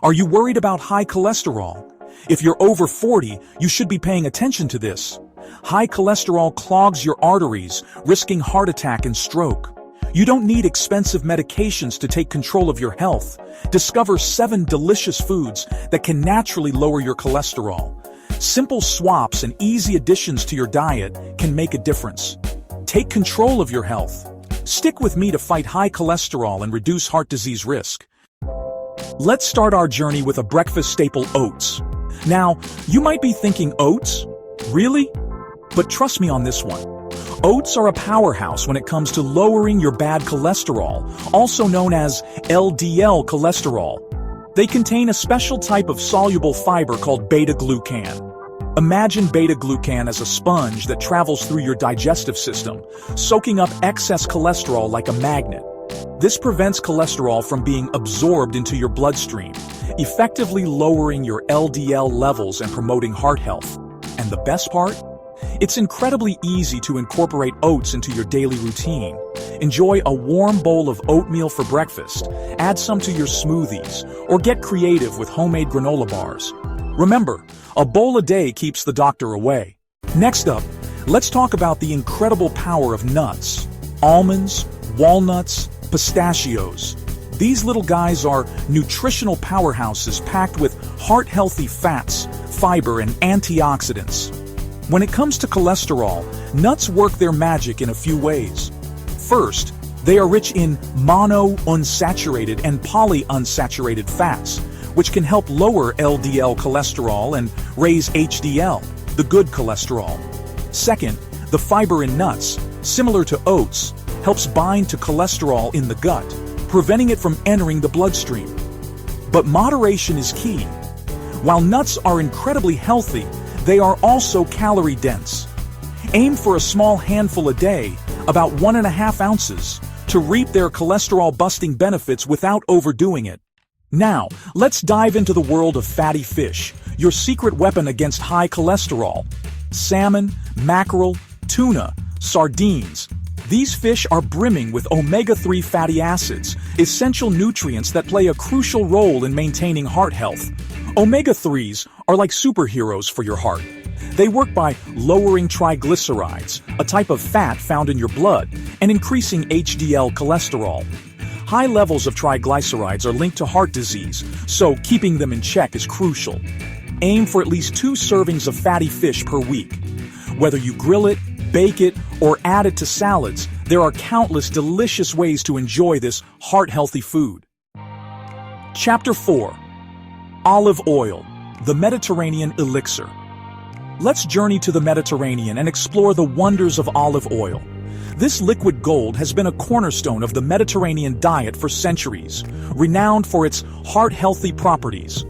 Are you worried about high cholesterol? If you're over 40, you should be paying attention to this. High cholesterol clogs your arteries, risking heart attack and stroke. You don't need expensive medications to take control of your health. Discover 7 delicious foods that can naturally lower your cholesterol. Simple swaps and easy additions to your diet can make a difference. Take control of your health. Stick with me to fight high cholesterol and reduce heart disease risk. Let's start our journey with a breakfast staple: oats. Now, you might be thinking, oats? Really? But trust me on this one. Oats are a powerhouse when it comes to lowering your bad cholesterol, also known as LDL cholesterol. They contain a special type of soluble fiber called beta-glucan. Imagine beta-glucan as a sponge that travels through your digestive system, soaking up excess cholesterol like a magnet. This prevents cholesterol from being absorbed into your bloodstream, effectively lowering your LDL levels and promoting heart health. And the best part? It's incredibly easy to incorporate oats into your daily routine. Enjoy a warm bowl of oatmeal for breakfast, add some to your smoothies, or get creative with homemade granola bars. Remember, a bowl a day keeps the doctor away. Next up, let's talk about the incredible power of nuts. Almonds, walnuts, pistachios. These little guys are nutritional powerhouses packed with heart-healthy fats, fiber, and antioxidants. When it comes to cholesterol, nuts work their magic in a few ways. First, they are rich in monounsaturated and polyunsaturated fats, which can help lower LDL cholesterol and raise HDL, the good cholesterol. Second, the fiber in nuts, similar to oats, helps bind to cholesterol in the gut, preventing it from entering the bloodstream. But moderation is key. While nuts are incredibly healthy, they are also calorie-dense. Aim for a small handful a day, about 1.5 ounces, to reap their cholesterol-busting benefits without overdoing it. Now, let's dive into the world of fatty fish, your secret weapon against high cholesterol. Salmon, mackerel, tuna, sardines. These fish are brimming with omega-3 fatty acids, essential nutrients that play a crucial role in maintaining heart health. Omega-3s are like superheroes for your heart. They work by lowering triglycerides, a type of fat found in your blood, and increasing HDL cholesterol. High levels of triglycerides are linked to heart disease, so keeping them in check is crucial. Aim for at least 2 servings of fatty fish per week. Whether you grill it, bake it, or add it to salads, there are countless delicious ways to enjoy this heart-healthy food. Chapter 4. Olive oil, the Mediterranean Elixir. Let's journey to the Mediterranean and explore the wonders of olive oil. This liquid gold has been a cornerstone of the Mediterranean diet for centuries, renowned for its heart-healthy properties.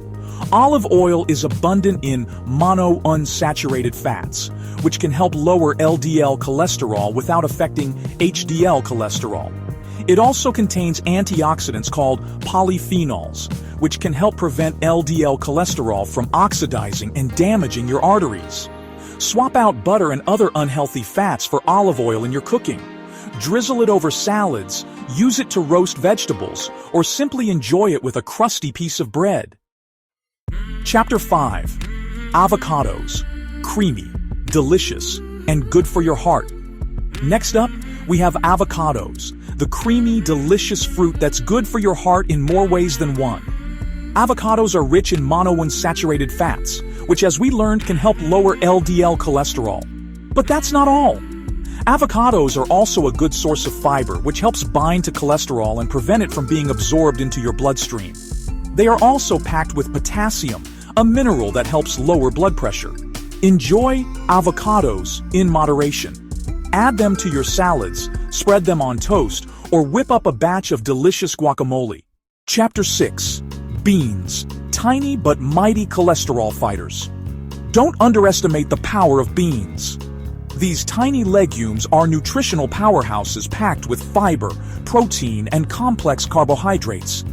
Olive oil is abundant in monounsaturated fats, which can help lower LDL cholesterol without affecting HDL cholesterol. It also contains antioxidants called polyphenols, which can help prevent LDL cholesterol from oxidizing and damaging your arteries. Swap out butter and other unhealthy fats for olive oil in your cooking. Drizzle it over salads, use it to roast vegetables, or simply enjoy it with a crusty piece of bread. Chapter 5. Avocados. Creamy, delicious, and good for your heart. Next up, we have avocados, the creamy, delicious fruit that's good for your heart in more ways than one. Avocados are rich in monounsaturated fats, which, as we learned, can help lower LDL cholesterol. But that's not all. Avocados are also a good source of fiber, which helps bind to cholesterol and prevent it from being absorbed into your bloodstream. They are also packed with potassium, a mineral that helps lower blood pressure. Enjoy avocados in moderation. Add them to your salads, spread them on toast, or whip up a batch of delicious guacamole. Chapter 6. Beans, tiny but mighty cholesterol fighters. Don't underestimate the power of beans. These tiny legumes are nutritional powerhouses packed with fiber, protein, and complex carbohydrates.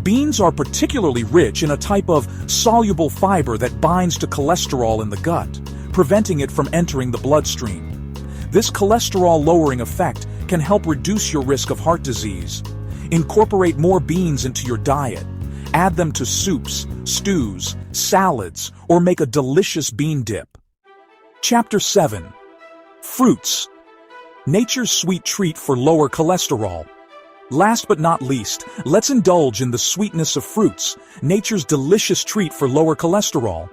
Beans are particularly rich in a type of soluble fiber that binds to cholesterol in the gut, preventing it from entering the bloodstream. This cholesterol-lowering effect can help reduce your risk of heart disease. Incorporate more beans into your diet. Add them to soups, stews, salads, or make a delicious bean dip. Chapter 7. Fruits. Nature's sweet treat for lower cholesterol. Last but not least, let's indulge in the sweetness of fruits, nature's delicious treat for lower cholesterol.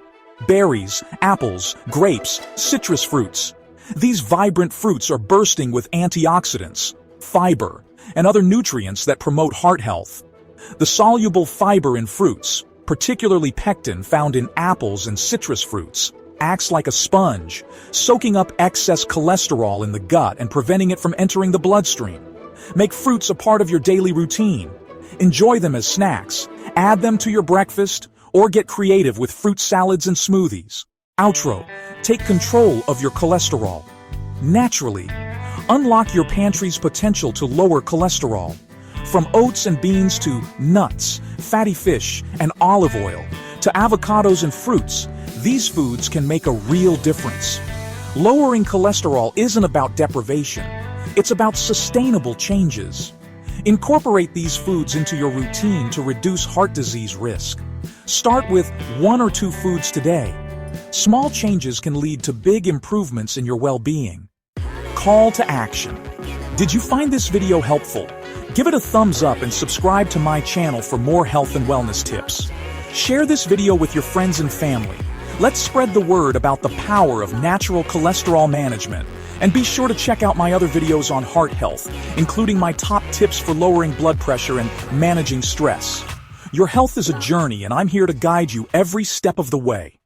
Berries, apples, grapes, citrus fruits. These vibrant fruits are bursting with antioxidants, fiber, and other nutrients that promote heart health. The soluble fiber in fruits, particularly pectin found in apples and citrus fruits, acts like a sponge, soaking up excess cholesterol in the gut and preventing it from entering the bloodstream. Make fruits a part of your daily routine. Enjoy them as snacks, add them to your breakfast, or get creative with fruit salads and smoothies. Outro. Take control of your cholesterol. Naturally, unlock your pantry's potential to lower cholesterol. From oats and beans to nuts, fatty fish, and olive oil, to avocados and fruits, these foods can make a real difference. Lowering cholesterol isn't about deprivation. It's about sustainable changes. Incorporate these foods into your routine to reduce heart disease risk. Start with 1 or 2 foods today. Small changes can lead to big improvements in your well-being. Call to action. Did you find this video helpful? Give it a thumbs up and subscribe to my channel for more health and wellness tips. Share this video with your friends and family. Let's spread the word about the power of natural cholesterol management. And be sure to check out my other videos on heart health, including my top tips for lowering blood pressure and managing stress. Your health is a journey, and I'm here to guide you every step of the way.